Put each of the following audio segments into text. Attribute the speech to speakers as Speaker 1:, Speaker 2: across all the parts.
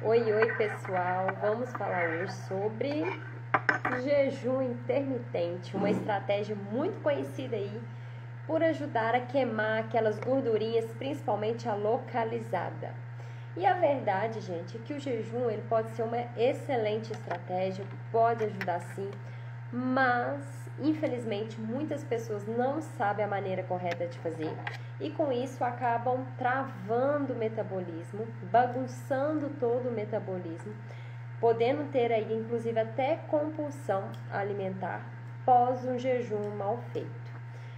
Speaker 1: Oi, pessoal! Vamos falar hoje sobre jejum intermitente, uma estratégia muito conhecida aí por ajudar a queimar aquelas gordurinhas, principalmente a localizada. E a verdade, gente, é que o jejum ele pode ser uma excelente estratégia, pode ajudar sim, mas infelizmente muitas pessoas não sabem a maneira correta de fazer e com isso acabam travando o metabolismo, bagunçando todo o metabolismo, podendo ter aí inclusive até compulsão alimentar pós um jejum mal feito.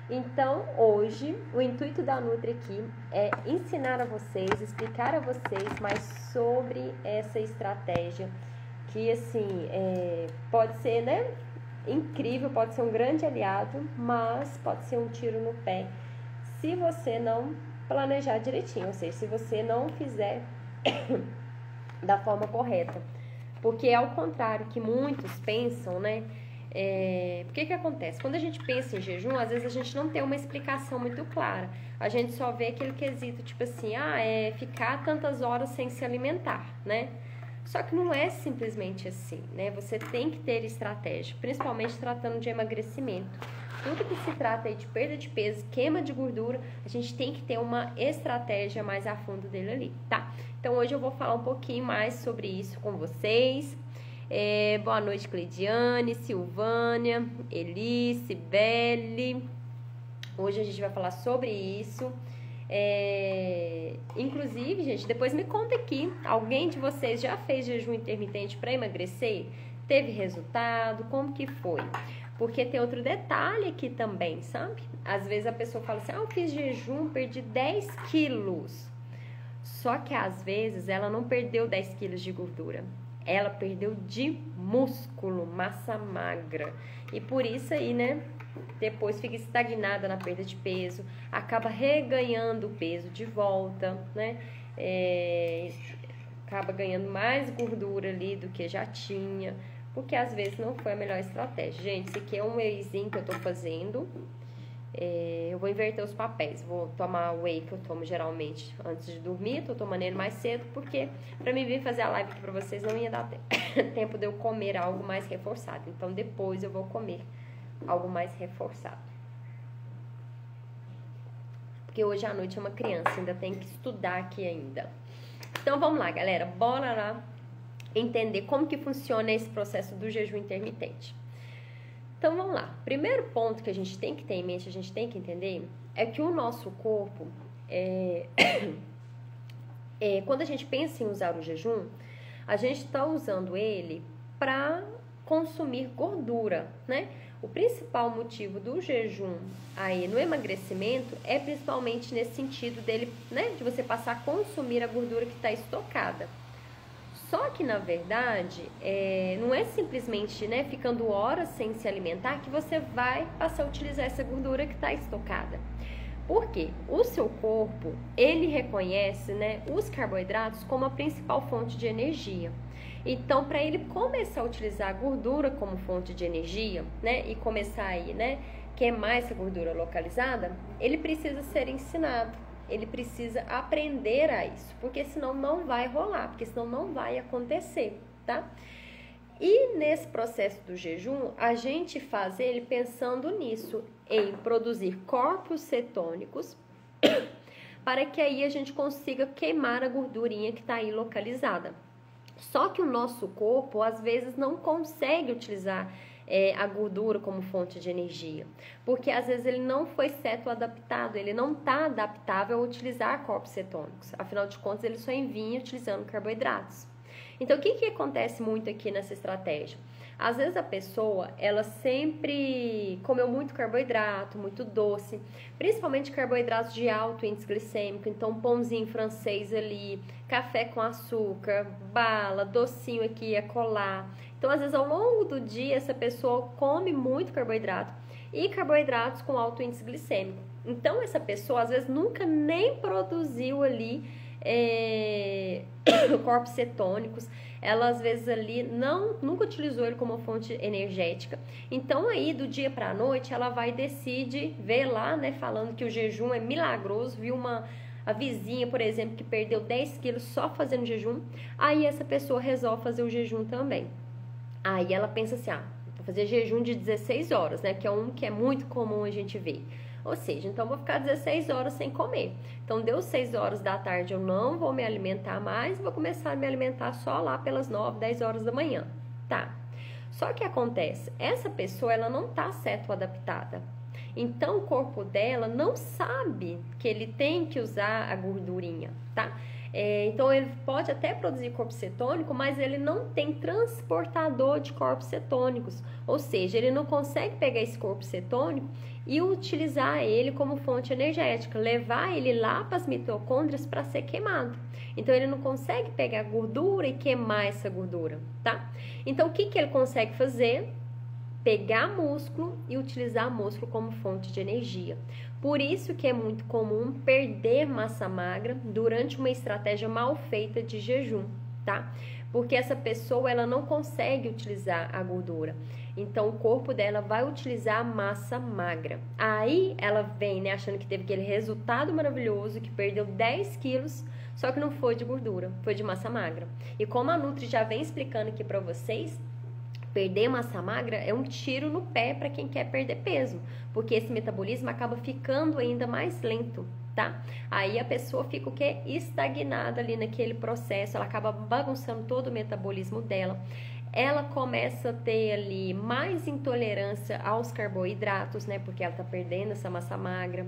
Speaker 1: Então, hoje, o intuito da Nutri aqui é ensinar a vocês, explicar a vocês mais sobre essa estratégia que, assim, pode ser, né, incrível, pode ser um grande aliado, mas pode ser um tiro no pé se você não planejar direitinho, ou seja, se você não fizer da forma correta. Porque ao contrário que muitos pensam, né? O que acontece? Quando a gente pensa em jejum, às vezes a gente não tem uma explicação muito clara. A gente só vê aquele quesito, tipo assim, ficar tantas horas sem se alimentar, né? Só que não é simplesmente assim, né? Você tem que ter estratégia, principalmente tratando de emagrecimento. Tudo que se trata aí de perda de peso, queima de gordura, a gente tem que ter uma estratégia mais a fundo dele ali, tá? Então hoje eu vou falar um pouquinho mais sobre isso com vocês. Boa noite, Cleidiane, Silvânia, Eli, Cibele. Hoje a gente vai falar sobre isso. Inclusive, gente, depois me conta aqui, alguém de vocês já fez jejum intermitente para emagrecer? Teve resultado? Como que foi? Porque tem outro detalhe aqui também, sabe? Às vezes a pessoa fala assim, eu fiz jejum, perdi 10 quilos. Só que às vezes ela não perdeu 10 quilos de gordura. Ela perdeu de músculo, massa magra. E por isso aí, né? Depois fica estagnada na perda de peso, acaba reganhando o peso de volta, né? Acaba ganhando mais gordura ali do que já tinha, porque às vezes não foi a melhor estratégia. Gente, esse aqui é um wheyzinho que eu tô fazendo. Eu vou inverter os papéis. Vou tomar o whey que eu tomo geralmente antes de dormir. Tô tomando ele mais cedo porque pra mim vir fazer a live aqui pra vocês não ia dar tempo de eu comer algo mais reforçado. Então depois eu vou comer algo mais reforçado. Porque hoje à noite é uma criança, ainda tem que estudar aqui ainda. Então vamos lá, galera. Bora lá entender como que funciona esse processo do jejum intermitente. Então vamos lá. Primeiro ponto que a gente tem que ter em mente, a gente tem que entender, é que o nosso corpo, quando a gente pensa em usar o jejum, a gente está usando ele para consumir gordura, né? O principal motivo do jejum aí no emagrecimento é principalmente nesse sentido dele, né? De você passar a consumir a gordura que está estocada. Só que, na verdade, não é simplesmente, né, ficando horas sem se alimentar que você vai passar a utilizar essa gordura que está estocada. Por quê? O seu corpo, ele reconhece, né, os carboidratos como a principal fonte de energia. Então, para ele começar a utilizar a gordura como fonte de energia, né, e começar aí, né, queimar essa gordura localizada, ele precisa ser ensinado. Ele precisa aprender a isso, porque senão não vai rolar, porque senão não vai acontecer, tá? E nesse processo do jejum, a gente faz ele pensando nisso, em produzir corpos cetônicos, para que aí a gente consiga queimar a gordurinha que está aí localizada. Só que o nosso corpo, às vezes, não consegue utilizar a gordura como fonte de energia, porque às vezes ele não foi cetoadaptado, ele não está adaptável a utilizar corpos cetônicos, afinal de contas ele só vinha utilizando carboidratos. Então o que acontece muito aqui nessa estratégia? Às vezes a pessoa, ela sempre comeu muito carboidrato, muito doce, principalmente carboidratos de alto índice glicêmico, então pãozinho francês ali, café com açúcar, bala, docinho aqui e acolá. Então às vezes ao longo do dia essa pessoa come muito carboidrato e carboidratos com alto índice glicêmico. Então essa pessoa às vezes nunca nem produziu ali corpos cetônicos, ela às vezes ali nunca utilizou ele como fonte energética. Então aí do dia para a noite ela vai decidir ver lá, né, falando que o jejum é milagroso, viu a vizinha, por exemplo, que perdeu 10 quilos só fazendo jejum, aí essa pessoa resolve fazer o jejum também. Aí ela pensa assim, vou fazer jejum de 16 horas, né, que é um que é muito comum a gente ver. Ou seja, então vou ficar 16 horas sem comer. Então deu 6 horas da tarde, eu não vou me alimentar mais, vou começar a me alimentar só lá pelas 9, 10 horas da manhã. Tá. Só que acontece, essa pessoa ela não tá cetoadaptada. Então o corpo dela não sabe que ele tem que usar a gordurinha, tá? Então ele pode até produzir corpo cetônico, mas ele não tem transportador de corpos cetônicos. Ou seja, ele não consegue pegar esse corpo cetônico e utilizar ele como fonte energética, levar ele lá para as mitocôndrias para ser queimado. Então ele não consegue pegar gordura e queimar essa gordura, tá? Então o que ele consegue fazer? Pegar músculo e utilizar músculo como fonte de energia. Por isso que é muito comum perder massa magra durante uma estratégia mal feita de jejum, tá? Porque essa pessoa ela não consegue utilizar a gordura. Então o corpo dela vai utilizar a massa magra. Aí ela vem, né, achando que teve aquele resultado maravilhoso, que perdeu 10 quilos, só que não foi de gordura, foi de massa magra. E como a Nutri já vem explicando aqui pra vocês, perder massa magra é um tiro no pé para quem quer perder peso, porque esse metabolismo acaba ficando ainda mais lento, tá? Aí a pessoa fica o quê? Estagnada ali naquele processo, ela acaba bagunçando todo o metabolismo dela. Ela começa a ter ali mais intolerância aos carboidratos, né? Porque ela tá perdendo essa massa magra.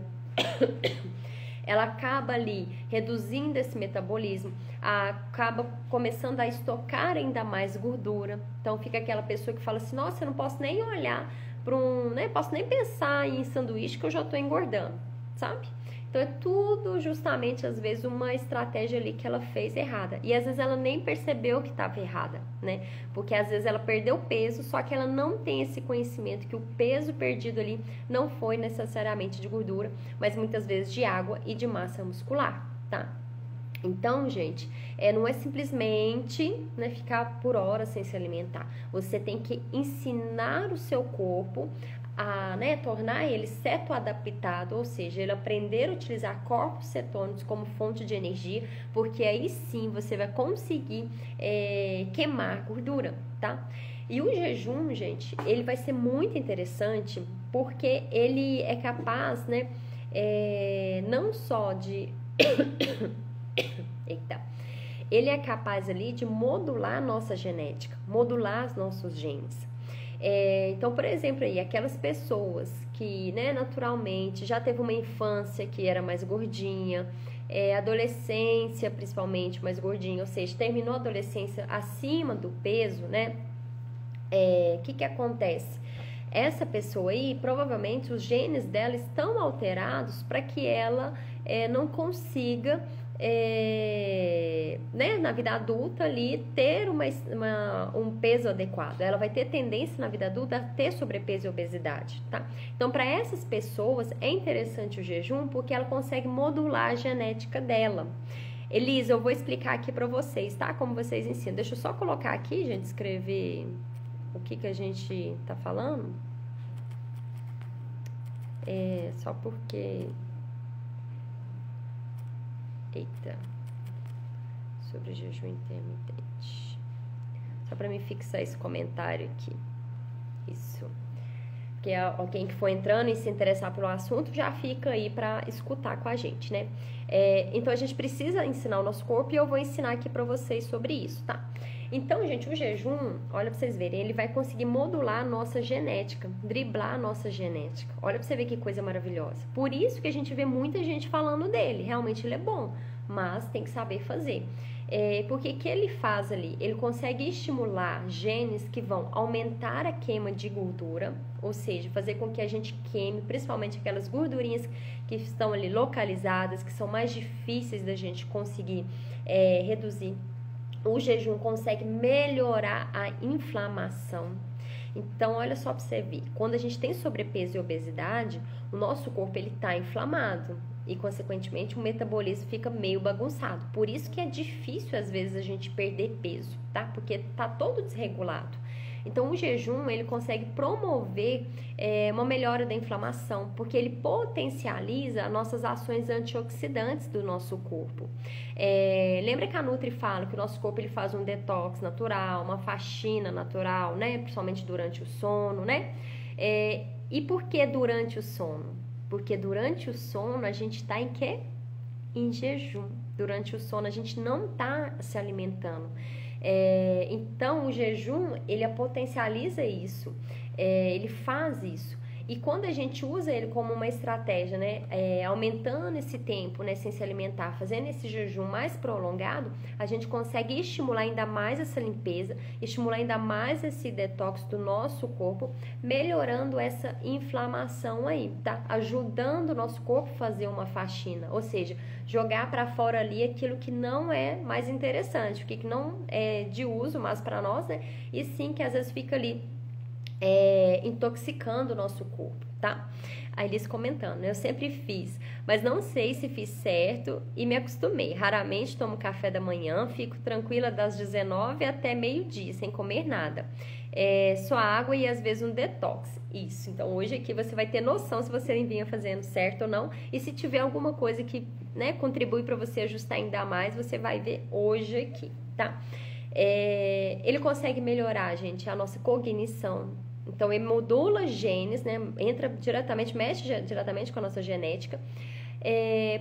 Speaker 1: Ela acaba ali reduzindo esse metabolismo, acaba começando a estocar ainda mais gordura. Então fica aquela pessoa que fala assim, nossa, eu não posso nem olhar para né? Posso nem pensar em sanduíche que eu já estou engordando, sabe? Então é tudo justamente, às vezes, uma estratégia ali que ela fez errada. E às vezes ela nem percebeu que estava errada, né? Porque às vezes ela perdeu peso, só que ela não tem esse conhecimento que o peso perdido ali não foi necessariamente de gordura, mas muitas vezes de água e de massa muscular, tá? Então, gente, não é simplesmente, né, ficar por horas sem se alimentar. Você tem que ensinar o seu corpo a, né, tornar ele cetoadaptado, ou seja, ele aprender a utilizar corpos cetônicos como fonte de energia, porque aí sim você vai conseguir queimar gordura, tá? E o jejum, gente, ele vai ser muito interessante porque ele é capaz, né, não só de... Eita. Ele é capaz ali de modular a nossa genética, modular os nossos genes. Então, por exemplo, aí, aquelas pessoas que, né, naturalmente já teve uma infância que era mais gordinha, adolescência principalmente mais gordinha, ou seja, terminou a adolescência acima do peso, né? Que acontece? Essa pessoa aí, provavelmente os genes dela estão alterados para que ela não consiga, né, na vida adulta ali, ter um peso adequado. Ela vai ter tendência na vida adulta a ter sobrepeso e obesidade, tá? Então, para essas pessoas é interessante o jejum porque ela consegue modular a genética dela. Elisa, eu vou explicar aqui para vocês, tá? Como vocês ensinam. Deixa eu só colocar aqui, gente, escrever o que a gente tá falando. Só porque... Eita. Sobre jejum intermitente. Só para me fixar esse comentário aqui. Isso. Porque alguém que for entrando e se interessar pelo assunto já fica aí para escutar com a gente, né? Então a gente precisa ensinar o nosso corpo e eu vou ensinar aqui para vocês sobre isso, tá? Então, gente, o jejum, olha pra vocês verem, ele vai conseguir modular a nossa genética, driblar a nossa genética. Olha pra você ver que coisa maravilhosa. Por isso que a gente vê muita gente falando dele. Realmente ele é bom, mas tem que saber fazer. Porque o que ele faz ali? Ele consegue estimular genes que vão aumentar a queima de gordura, ou seja, fazer com que a gente queime, principalmente aquelas gordurinhas que estão ali localizadas, que são mais difíceis da gente conseguir reduzir. O jejum consegue melhorar a inflamação. Então, olha só para você ver. Quando a gente tem sobrepeso e obesidade, o nosso corpo ele está inflamado e, consequentemente, o metabolismo fica meio bagunçado. Por isso que é difícil, às vezes, a gente perder peso, tá? Porque tá todo desregulado. Então, o jejum, ele consegue promover uma melhora da inflamação, porque ele potencializa as nossas ações antioxidantes do nosso corpo. Lembra que a Nutri fala que o nosso corpo ele faz um detox natural, uma faxina natural, né? Principalmente durante o sono, né? E por que durante o sono? Porque durante o sono a gente está em quê? Em jejum. Durante o sono a gente não está se alimentando. Então o jejum ele potencializa isso, ele faz isso. E quando a gente usa ele como uma estratégia, né, aumentando esse tempo, né, sem se alimentar, fazendo esse jejum mais prolongado, a gente consegue estimular ainda mais essa limpeza, estimular ainda mais esse detox do nosso corpo, melhorando essa inflamação aí, tá? Ajudando o nosso corpo a fazer uma faxina, ou seja, jogar para fora ali aquilo que não é mais interessante, o que não é de uso mais para nós, né? E sim que às vezes fica ali intoxicando o nosso corpo, tá? Aí eles comentando, eu sempre fiz, mas não sei se fiz certo e me acostumei. Raramente tomo café da manhã, fico tranquila das 19 até meio-dia, sem comer nada. Só água e às vezes um detox. Isso, então hoje aqui você vai ter noção se você vinha fazendo certo ou não. E se tiver alguma coisa que, né, contribui para você ajustar ainda mais, você vai ver hoje aqui, tá? Ele consegue melhorar, gente, a nossa cognição. Então, ele modula genes, né? Entra diretamente, mexe diretamente com a nossa genética.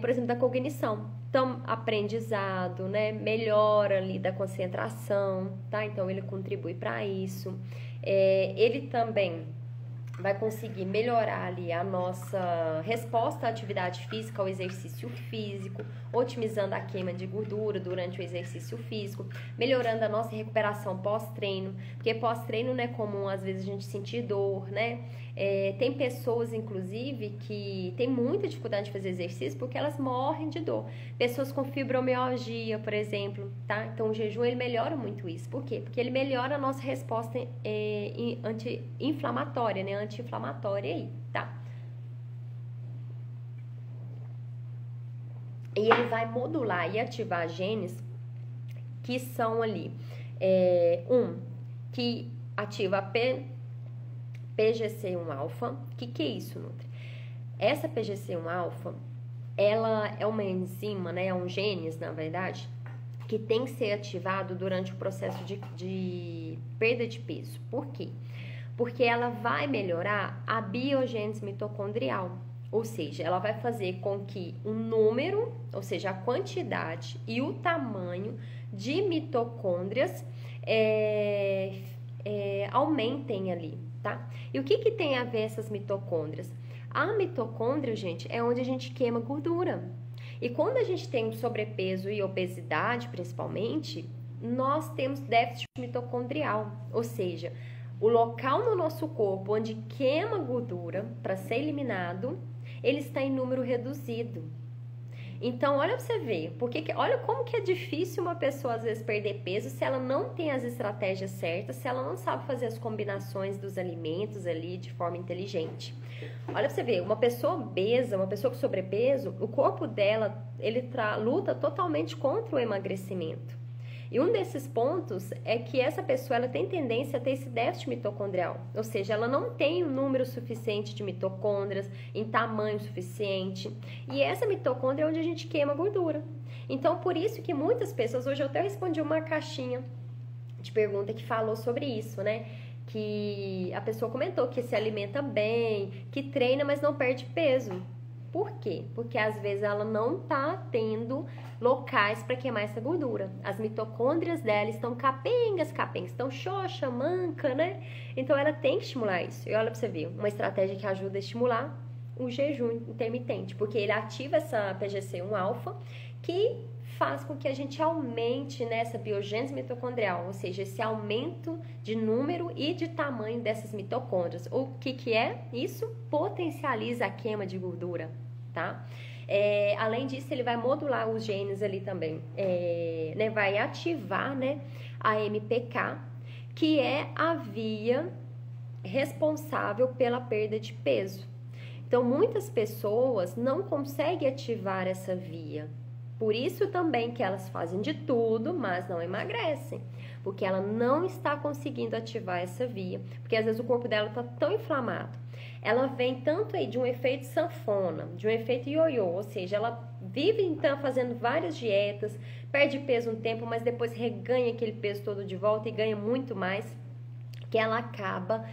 Speaker 1: Por exemplo, da cognição. Então, aprendizado, né? Melhora ali da concentração, tá? Então, ele contribui para isso. Ele também vai conseguir melhorar ali a nossa resposta à atividade física, ao exercício físico, otimizando a queima de gordura durante o exercício físico, melhorando a nossa recuperação pós-treino, porque pós-treino não é comum às vezes a gente sentir dor, né? Tem pessoas, inclusive, que tem muita dificuldade de fazer exercício porque elas morrem de dor. Pessoas com fibromialgia, por exemplo, tá? Então, o jejum, ele melhora muito isso. Por quê? Porque ele melhora a nossa resposta anti-inflamatória, né? Anti-inflamatória aí, tá? E ele vai modular e ativar genes que são ali, que ativa a PGC1-alfa. O que é isso, Nutri? Essa PGC1-alfa, ela é uma enzima, né? É um genes, na verdade, que tem que ser ativado durante o processo de perda de peso. Por quê? Porque ela vai melhorar a biogênese mitocondrial, ou seja, ela vai fazer com que o número, ou seja, a quantidade e o tamanho de mitocôndrias aumentem ali, tá? E o que tem a ver essas mitocôndrias? A mitocôndria, gente, é onde a gente queima gordura. E quando a gente tem sobrepeso e obesidade, principalmente, nós temos déficit mitocondrial, ou seja, o local no nosso corpo onde queima gordura para ser eliminado, ele está em número reduzido. Então, olha pra você ver, olha como que é difícil uma pessoa às vezes perder peso se ela não tem as estratégias certas, se ela não sabe fazer as combinações dos alimentos ali de forma inteligente. Olha pra você ver, uma pessoa obesa, uma pessoa com sobrepeso, o corpo dela, ele luta totalmente contra o emagrecimento. E um desses pontos é que essa pessoa ela tem tendência a ter esse déficit mitocondrial, ou seja, ela não tem um número suficiente de mitocôndrias em tamanho suficiente, e essa mitocôndria é onde a gente queima gordura. Então, por isso que muitas pessoas, hoje eu até respondi uma caixinha de pergunta que falou sobre isso, né? Que a pessoa comentou que se alimenta bem, que treina, mas não perde peso. Por quê? Porque às vezes ela não tá tendo locais para queimar essa gordura. As mitocôndrias dela estão capengas, estão xoxa, manca, né? Então ela tem que estimular isso. E olha pra você ver, uma estratégia que ajuda a estimular o jejum intermitente, porque ele ativa essa PGC1-alfa, que faz com que a gente aumente nessa biogênese mitocondrial, ou seja, esse aumento de número e de tamanho dessas mitocôndrias. O que é isso? Potencializa a queima de gordura, tá? Além disso, ele vai modular os genes ali também, né? Vai ativar, né, a MPK, que é a via responsável pela perda de peso. Então, muitas pessoas não conseguem ativar essa via, Por isso também que elas fazem de tudo, mas não emagrecem. Porque ela não está conseguindo ativar essa via. Porque às vezes o corpo dela está tão inflamado. Ela vem tanto aí de um efeito sanfona, de um efeito ioiô. Ou seja, ela vive então fazendo várias dietas, perde peso um tempo, mas depois reganha aquele peso todo de volta e ganha muito mais. Que ela acaba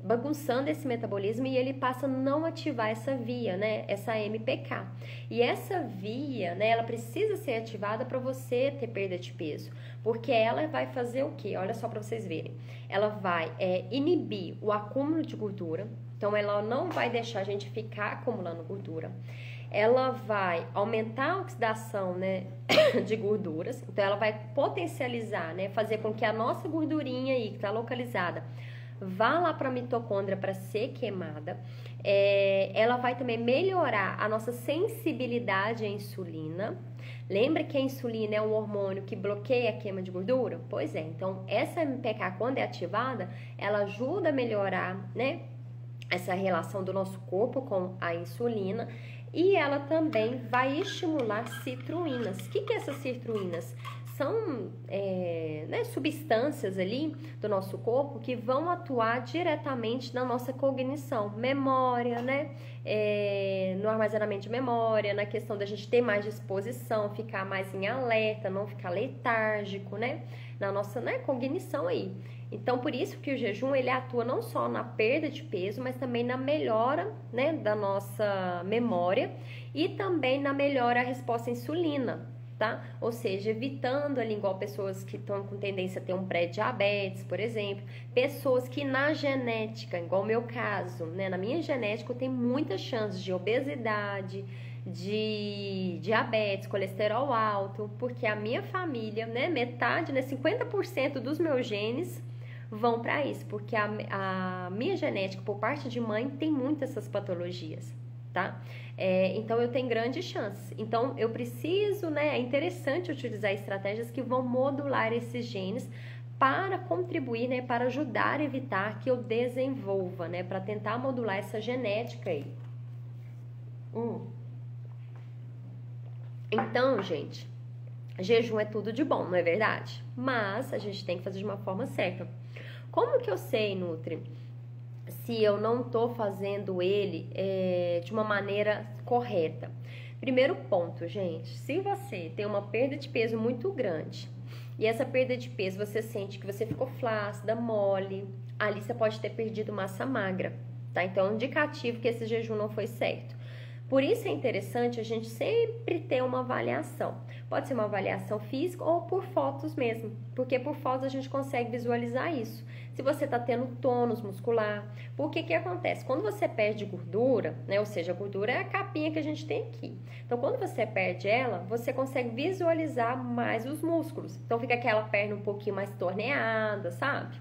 Speaker 1: bagunçando esse metabolismo e ele passa a não ativar essa via, né? Essa MPK. E essa via, né? Ela precisa ser ativada para você ter perda de peso, porque ela vai fazer o quê? Olha só para vocês verem. Ela vai inibir o acúmulo de gordura, então ela não vai deixar a gente ficar acumulando gordura. Ela vai aumentar a oxidação, né, de gorduras, então ela vai potencializar, né, fazer com que a nossa gordurinha aí, que está localizada, vá lá para a mitocôndria para ser queimada. Ela vai também melhorar a nossa sensibilidade à insulina. Lembra que a insulina é um hormônio que bloqueia a queima de gordura? Pois é, então essa MPK, quando é ativada, ela ajuda a melhorar, né, essa relação do nosso corpo com a insulina. E ela também vai estimular citrullinas. O que é essas citrullinas? São substâncias ali do nosso corpo que vão atuar diretamente na nossa cognição, memória, né? No armazenamento de memória, na questão da gente ter mais disposição, ficar mais em alerta, não ficar letárgico, né? Na nossa, né, cognição aí. Então, por isso que o jejum, ele atua não só na perda de peso, mas também na melhora, né, da nossa memória e também na melhora da resposta à insulina, tá? Ou seja, evitando ali, igual pessoas que estão com tendência a ter um pré-diabetes, por exemplo, pessoas que na genética, igual o meu caso, né, na minha genética eu tenho muitas chances de obesidade, de diabetes, colesterol alto, porque a minha família, né, metade, né, 50% dos meus genes vão para isso, porque a minha genética, por parte de mãe, tem muitas essas patologias, tá? Então, eu tenho grandes chances. Então, eu preciso, né, é interessante utilizar estratégias que vão modular esses genes para contribuir, né, para ajudar a evitar que eu desenvolva, né, para tentar modular essa genética aí. Então, gente, jejum é tudo de bom, não é verdade? Mas a gente tem que fazer de uma forma certa. Como que eu sei, Nutri, se eu não tô fazendo ele de uma maneira correta? Primeiro ponto, gente, se você tem uma perda de peso muito grande e essa perda de peso você sente que você ficou flácida, mole, ali você pode ter perdido massa magra, tá? Então é um indicativo que esse jejum não foi certo. Por isso é interessante a gente sempre ter uma avaliação. Pode ser uma avaliação física ou por fotos mesmo, porque por fotos a gente consegue visualizar isso. Se você está tendo tônus muscular, porque que acontece? Quando você perde gordura, né, ou seja, a gordura é a capinha que a gente tem aqui. Então, quando você perde ela, você consegue visualizar mais os músculos. Então, fica aquela perna um pouquinho mais torneada, sabe?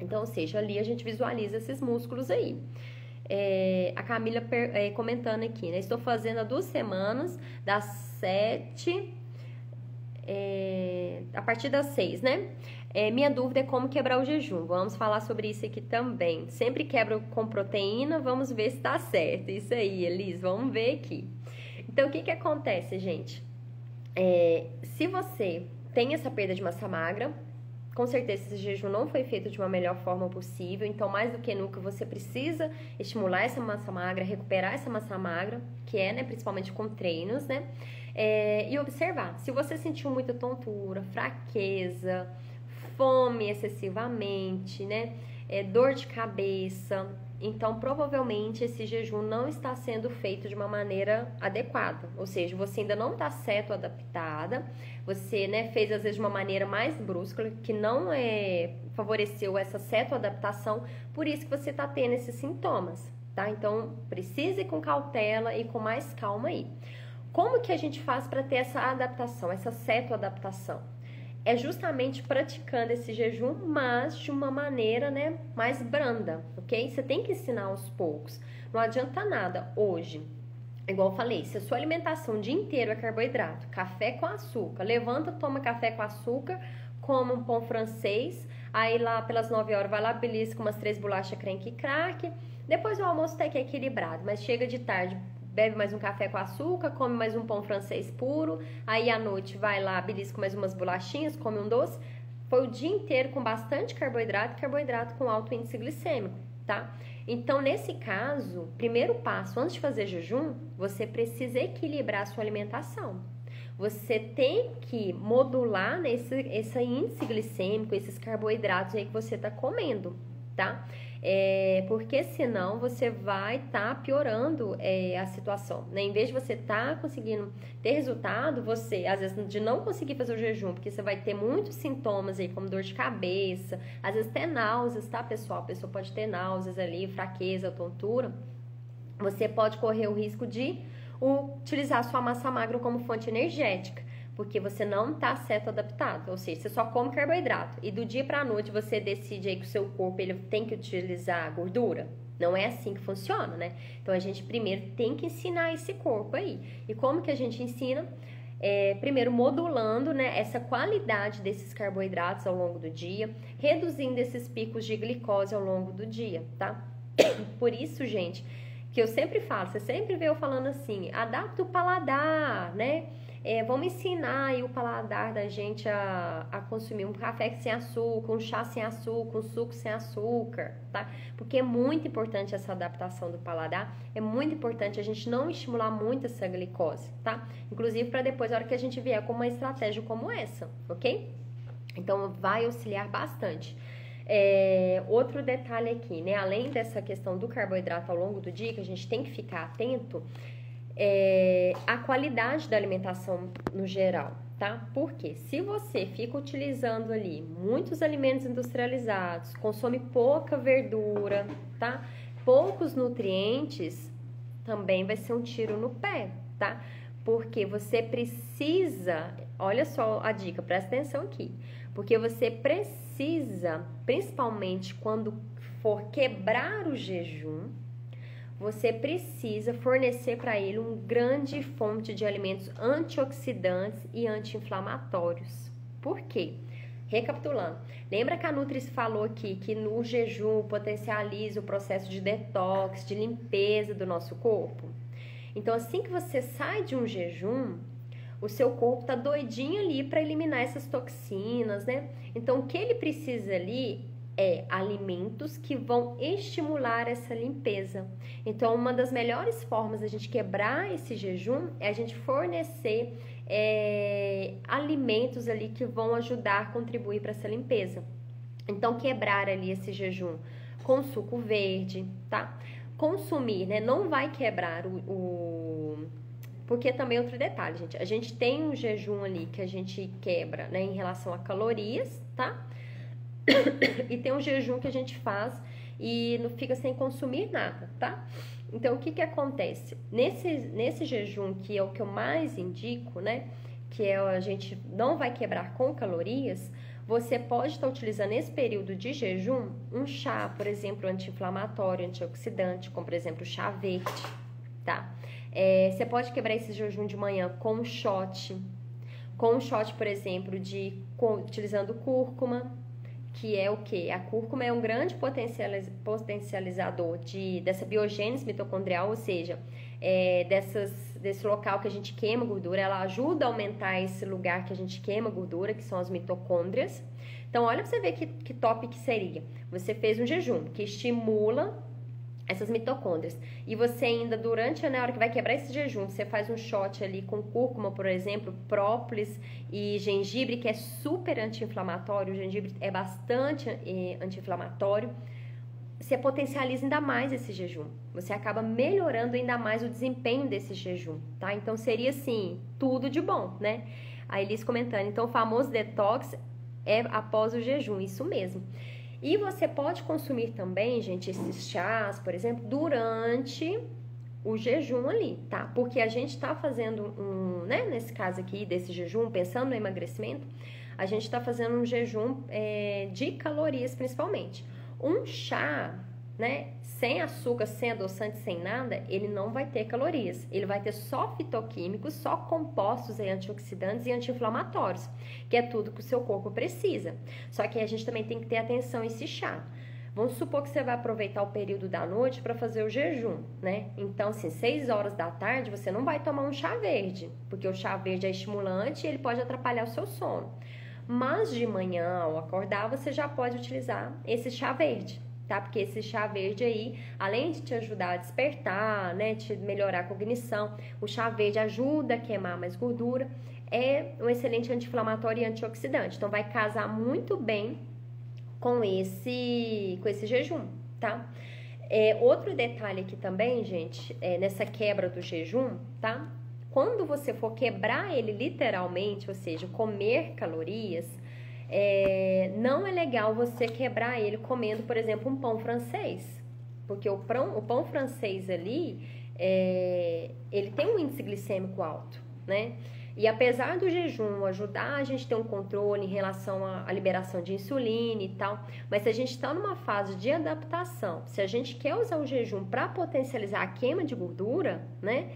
Speaker 1: Então, ou seja, ali a gente visualiza esses músculos aí. A Camila comentando aqui, né? Estou fazendo há 2 semanas, das 7, a partir das 6, né? Minha dúvida é como quebrar o jejum. Vamos falar sobre isso aqui também. Sempre quebro com proteína, vamos ver se tá certo. Isso aí, Elis, vamos ver aqui. Então, o que que acontece, gente? Se você tem essa perda de massa magra, com certeza esse jejum não foi feito de uma melhor forma possível, então mais do que nunca você precisa estimular essa massa magra, recuperar essa massa magra, que né, principalmente com treinos, né? E observar, se você sentiu muita tontura, fraqueza, fome excessivamente, né? Dor de cabeça, então provavelmente esse jejum não está sendo feito de uma maneira adequada, ou seja, você ainda não está certo adaptada, você, né, fez às vezes de uma maneira mais brusca, que não favoreceu essa cetoadaptação, por isso que você está tendo esses sintomas, tá? Então, precise ir com cautela e com mais calma aí. Como que a gente faz para ter essa adaptação, essa cetoadaptação? É justamente praticando esse jejum, mas de uma maneira, né, mais branda, ok? Você tem que ensinar aos poucos. Não adianta nada hoje. Igual eu falei, se a sua alimentação o dia inteiro é carboidrato, café com açúcar, levanta, toma café com açúcar, come um pão francês, aí lá pelas 9 horas vai lá, belisca umas 3 bolachas creme crack, depois o almoço até que é equilibrado, mas chega de tarde, bebe mais um café com açúcar, come mais um pão francês puro, aí à noite vai lá, belisca mais umas bolachinhas, come um doce. Foi o dia inteiro com bastante carboidrato com alto índice glicêmico, tá? Então, nesse caso, primeiro passo, antes de fazer jejum, você precisa equilibrar a sua alimentação. Você tem que modular esse índice glicêmico, esses carboidratos aí que você tá comendo, tá? Porque senão você vai estar piorando a situação, né? Em vez de você estar conseguindo ter resultado, você, às vezes, de não conseguir fazer o jejum, porque você vai ter muitos sintomas aí, como dor de cabeça, às vezes até náuseas, tá, pessoal? A pessoa pode ter náuseas ali, fraqueza, tontura. Você pode correr o risco de utilizar sua massa magra como fonte energética, porque você não está certo adaptado, ou seja, você só come carboidrato e do dia para a noite você decide aí que o seu corpo ele tem que utilizar gordura. Não é assim que funciona, né? Então a gente primeiro tem que ensinar esse corpo aí. E como que a gente ensina? Primeiro modulando, né, essa qualidade desses carboidratos ao longo do dia, reduzindo esses picos de glicose ao longo do dia, tá? Por isso, gente, que eu sempre falo, você sempre vê eu falando assim, adapta o paladar, né? Vamos ensinar aí o paladar da gente a consumir um café sem açúcar, um chá sem açúcar, um suco sem açúcar, tá? Porque é muito importante essa adaptação do paladar, é muito importante a gente não estimular muito essa glicose, tá? Inclusive para depois, na hora que a gente vier com uma estratégia como essa, ok? Então, vai auxiliar bastante. Outro detalhe aqui, né? Além dessa questão do carboidrato ao longo do dia, que a gente tem que ficar atento, a qualidade da alimentação no geral, tá? Porque se você fica utilizando ali muitos alimentos industrializados, consome pouca verdura, tá? Poucos nutrientes, também vai ser um tiro no pé, tá? Porque você precisa, olha só a dica, presta atenção aqui, porque você precisa, principalmente quando for quebrar o jejum, você precisa fornecer para ele uma grande fonte de alimentos antioxidantes e anti-inflamatórios. Por quê? Recapitulando, lembra que a Nutri falou aqui que no jejum potencializa o processo de detox, de limpeza do nosso corpo? Então, assim que você sai de um jejum, o seu corpo tá doidinho ali para eliminar essas toxinas, né? Então, o que ele precisa ali alimentos que vão estimular essa limpeza. Então, uma das melhores formas da gente quebrar esse jejum é a gente fornecer alimentos ali que vão ajudar, contribuir para essa limpeza. Então, quebrar ali esse jejum com suco verde, tá? Consumir, né? Não vai quebrar porque também outro detalhe, gente. A gente tem um jejum ali que a gente quebra, né? Em relação a calorias, tá? E tem um jejum que a gente faz e não fica sem consumir nada, tá? Então, o que que acontece? Nesse jejum, que é o que eu mais indico, né? Que a gente não vai quebrar com calorias, você pode estar utilizando nesse período de jejum um chá, por exemplo, anti-inflamatório, antioxidante, como por exemplo o chá verde, tá? Você pode quebrar esse jejum de manhã com um shot, por exemplo, utilizando cúrcuma, que é o quê? A cúrcuma é um grande potencializador dessa biogênese mitocondrial, ou seja, desse local que a gente queima gordura, ela ajuda a aumentar esse lugar que a gente queima gordura, que são as mitocôndrias. Então, olha pra você ver que top que seria. Você fez um jejum que estimula essas mitocôndrias. E você ainda, durante na hora que vai quebrar esse jejum, você faz um shot ali com cúrcuma, por exemplo, própolis e gengibre, que é super anti-inflamatório. O gengibre é bastante anti-inflamatório. Você potencializa ainda mais esse jejum. Você acaba melhorando ainda mais o desempenho desse jejum, tá? Então, seria assim, tudo de bom, né? A Elis comentando. Então, o famoso detox é após o jejum, isso mesmo. E você pode consumir também, gente, esses chás, por exemplo, durante o jejum ali, tá? Porque a gente tá fazendo né, nesse caso aqui, desse jejum, pensando no emagrecimento, a gente tá fazendo um jejum de calorias, principalmente. Um chá, né, sem açúcar, sem adoçante, sem nada, ele não vai ter calorias. Ele vai ter só fitoquímicos, só compostos antioxidantes e anti-inflamatórios, que é tudo que o seu corpo precisa. Só que a gente também tem que ter atenção a esse chá. Vamos supor que você vai aproveitar o período da noite para fazer o jejum, né? Então, assim, 6 horas da tarde você não vai tomar um chá verde, porque o chá verde é estimulante e ele pode atrapalhar o seu sono. Mas de manhã, ao acordar, você já pode utilizar esse chá verde, tá? Porque esse chá verde aí, além de te ajudar a despertar, né, te melhorar a cognição, o chá verde ajuda a queimar mais gordura, é um excelente anti-inflamatório e antioxidante. Então, vai casar muito bem com esse jejum, tá? Outro detalhe aqui também, gente, nessa quebra do jejum, tá? Quando você for quebrar ele literalmente, ou seja, comer calorias, não é legal você quebrar ele comendo, por exemplo, um pão francês. Porque o pão francês ali, ele tem um índice glicêmico alto, né? E apesar do jejum ajudar a gente a ter um controle em relação à liberação de insulina e tal, mas se a gente está numa fase de adaptação, se a gente quer usar o jejum para potencializar a queima de gordura, né?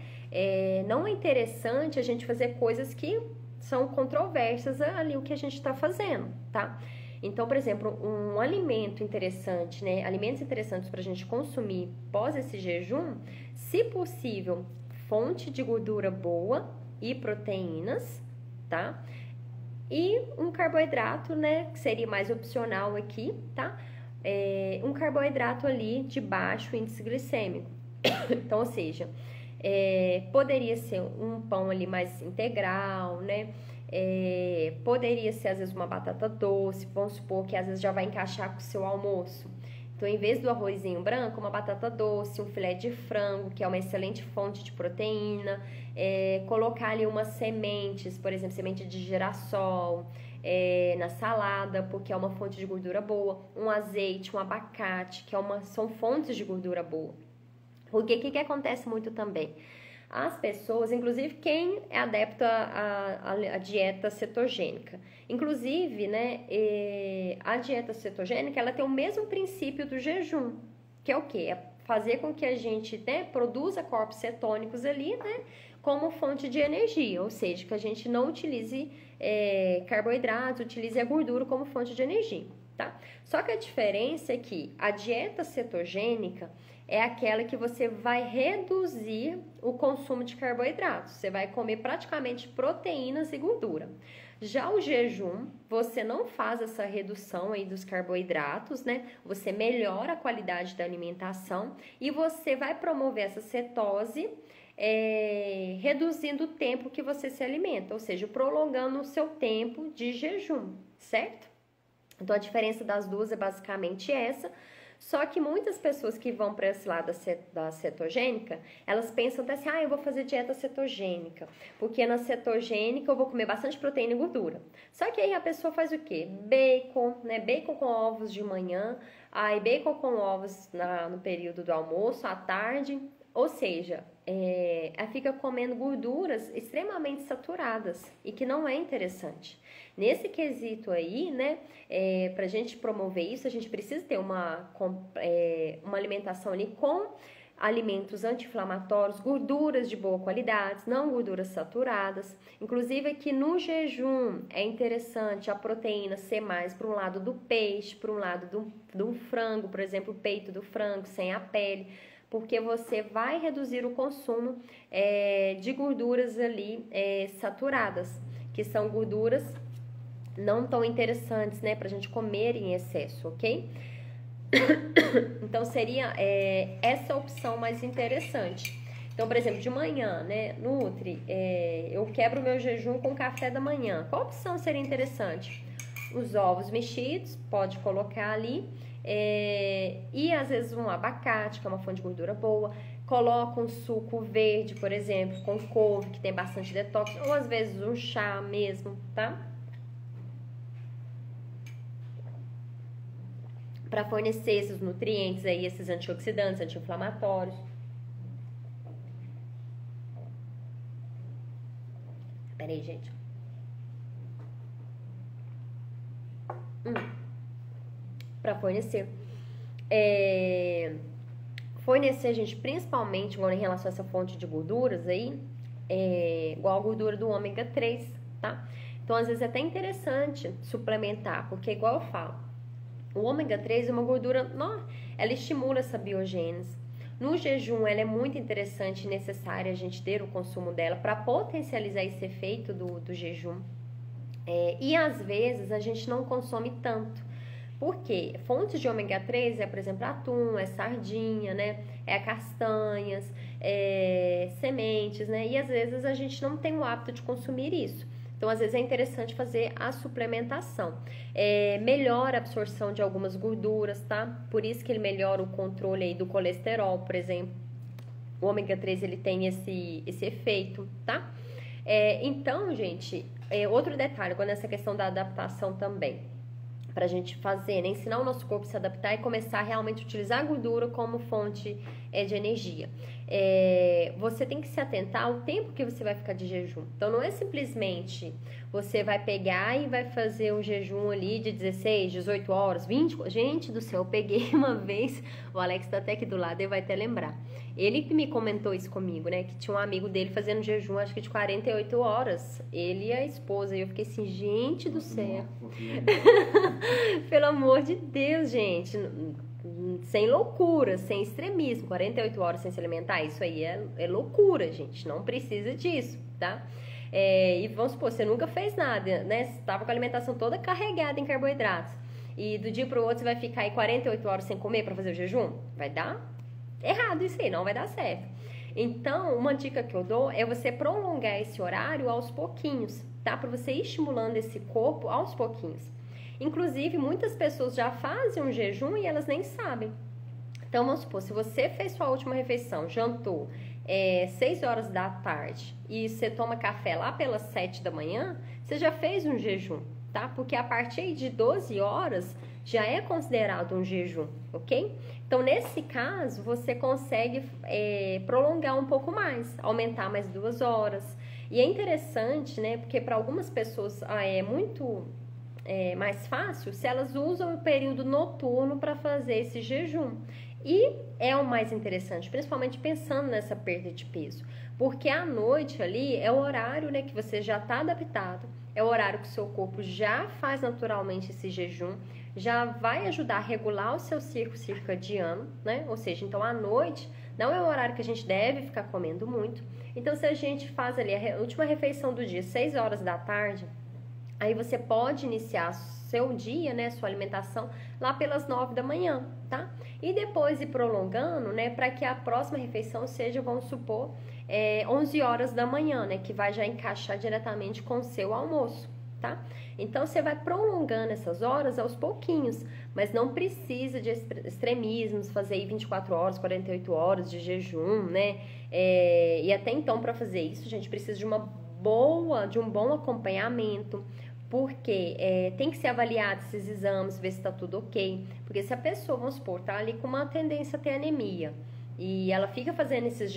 Speaker 1: Não é interessante a gente fazer coisas que são controversas ali o que a gente está fazendo, tá? Então, por exemplo, um alimento interessante, né? Alimentos interessantes para a gente consumir pós esse jejum, se possível, fonte de gordura boa e proteínas, tá? E um carboidrato, né? Que seria mais opcional aqui, tá? Um carboidrato ali de baixo índice glicêmico. Então, ou seja, poderia ser um pão ali mais integral, né? Poderia ser às vezes uma batata doce, vamos supor que às vezes já vai encaixar com o seu almoço. Então, em vez do arrozinho branco, uma batata doce, um filé de frango, que é uma excelente fonte de proteína, colocar ali umas sementes, por exemplo, semente de girassol, na salada, porque é uma fonte de gordura boa, um azeite, um abacate, que são fontes de gordura boa. Porque o que acontece muito também? As pessoas, inclusive quem é adepto à dieta cetogênica, inclusive, né, a dieta cetogênica, ela tem o mesmo princípio do jejum, que é o quê? É fazer com que a gente, né, produza corpos cetônicos ali, né, como fonte de energia, ou seja, que a gente não utilize carboidratos, utilize a gordura como fonte de energia, tá? Só que a diferença é que a dieta cetogênica é aquela que você vai reduzir o consumo de carboidratos. Você vai comer praticamente proteínas e gordura. Já o jejum, você não faz essa redução aí dos carboidratos, né? Você melhora a qualidade da alimentação e você vai promover essa cetose, reduzindo o tempo que você se alimenta, ou seja, prolongando o seu tempo de jejum, certo? Então, a diferença das duas é basicamente essa. Só que muitas pessoas que vão para esse lado da cetogênica, elas pensam até assim, eu vou fazer dieta cetogênica, porque na cetogênica eu vou comer bastante proteína e gordura. Só que aí a pessoa faz o quê? Bacon, né? Bacon com ovos de manhã, aí bacon com ovos no período do almoço, à tarde, ou seja, ela fica comendo gorduras extremamente saturadas e que não é interessante. Nesse quesito aí, né, pra gente promover isso, a gente precisa ter uma alimentação ali com alimentos anti-inflamatórios, gorduras de boa qualidade, não gorduras saturadas. Inclusive aqui no jejum é interessante a proteína ser mais para um lado do peixe, para um lado do frango, por exemplo, o peito do frango sem a pele, porque você vai reduzir o consumo de gorduras ali saturadas, que são gorduras não tão interessantes, né, pra gente comer em excesso, ok? Então, seria essa opção mais interessante. Então, por exemplo, de manhã, né, Nutri, eu quebro o meu jejum com café da manhã. Qual opção seria interessante? Os ovos mexidos, pode colocar ali, e às vezes um abacate, que é uma fonte de gordura boa. Coloca um suco verde, por exemplo, com couve, que tem bastante detox, ou às vezes um chá mesmo, tá? Para fornecer esses nutrientes aí, esses antioxidantes, anti-inflamatórios. Pera aí, gente. Para fornecer. Fornecer, gente, principalmente agora em relação a essa fonte de gorduras aí, igual a gordura do ômega 3, tá? Então, às vezes é até interessante suplementar, porque igual eu falo, O ômega 3 é uma gordura, ela estimula essa biogênese. No jejum, ela é muito interessante e necessária a gente ter o consumo dela para potencializar esse efeito do jejum. E às vezes a gente não consome tanto. Por quê? Fontes de ômega 3 por exemplo, atum, sardinha, né? Castanhas, sementes, né? E às vezes a gente não tem o hábito de consumir isso. Então, às vezes é interessante fazer a suplementação. Melhora a absorção de algumas gorduras, tá? Por isso que ele melhora o controle aí do colesterol, por exemplo. O ômega 3, ele tem esse efeito, tá? Então, gente, outro detalhe, quando essa questão da adaptação também, pra gente fazer, né? Ensinar o nosso corpo a se adaptar e começar a realmente utilizar a gordura como fonte de energia. Você tem que se atentar ao tempo que você vai ficar de jejum. Então, não é simplesmente você vai pegar e vai fazer um jejum ali de 16, 18 horas, 20... Gente do céu, eu peguei uma vez, o Alex tá até aqui do lado, ele vai até lembrar. Ele que me comentou isso comigo, né? Que tinha um amigo dele fazendo jejum, acho que de 48 horas. Ele e a esposa. E eu fiquei assim, gente do céu. Pelo amor de Deus, gente. Sem loucura, sem extremismo. 48 horas sem se alimentar, isso aí é loucura, gente. Não precisa disso, tá? E vamos supor, você nunca fez nada, né? Você tava com a alimentação toda carregada em carboidratos. E do dia pro outro você vai ficar aí 48 horas sem comer pra fazer o jejum? Vai dar errado isso aí, não vai dar certo. Então, uma dica que eu dou é você prolongar esse horário aos pouquinhos, tá? Para você ir estimulando esse corpo aos pouquinhos. Inclusive, muitas pessoas já fazem um jejum e elas nem sabem. Então, vamos supor, se você fez sua última refeição, jantou 6 horas da tarde e você toma café lá pelas 7 da manhã, você já fez um jejum, tá? Porque a partir de 12 horas já é considerado um jejum, ok? Então, nesse caso, você consegue prolongar um pouco mais, aumentar mais 2 horas. E é interessante, né? Porque para algumas pessoas é muito mais fácil se elas usam o período noturno para fazer esse jejum. E é o mais interessante, principalmente pensando nessa perda de peso. Porque à noite ali é o horário, né, que você já está adaptado, é o horário que o seu corpo já faz naturalmente esse jejum, já vai ajudar a regular o seu ciclo circadiano, né? Ou seja, então à noite não é o horário que a gente deve ficar comendo muito. Então, se a gente faz ali a última refeição do dia, 6 horas da tarde, aí você pode iniciar seu dia, né, sua alimentação, lá pelas 9 da manhã, tá? E depois ir prolongando, né, para que a próxima refeição seja, vamos supor, 11 horas da manhã, né, que vai já encaixar diretamente com o seu almoço, tá? Então, você vai prolongando essas horas aos pouquinhos, mas não precisa de extremismos, fazer aí 24 horas, 48 horas de jejum, né? E até então, para fazer isso, a gente precisa de um bom acompanhamento, porque tem que ser avaliado esses exames, ver se está tudo ok. Porque se a pessoa, vamos supor, tá ali com uma tendência a ter anemia, e ela fica fazendo esses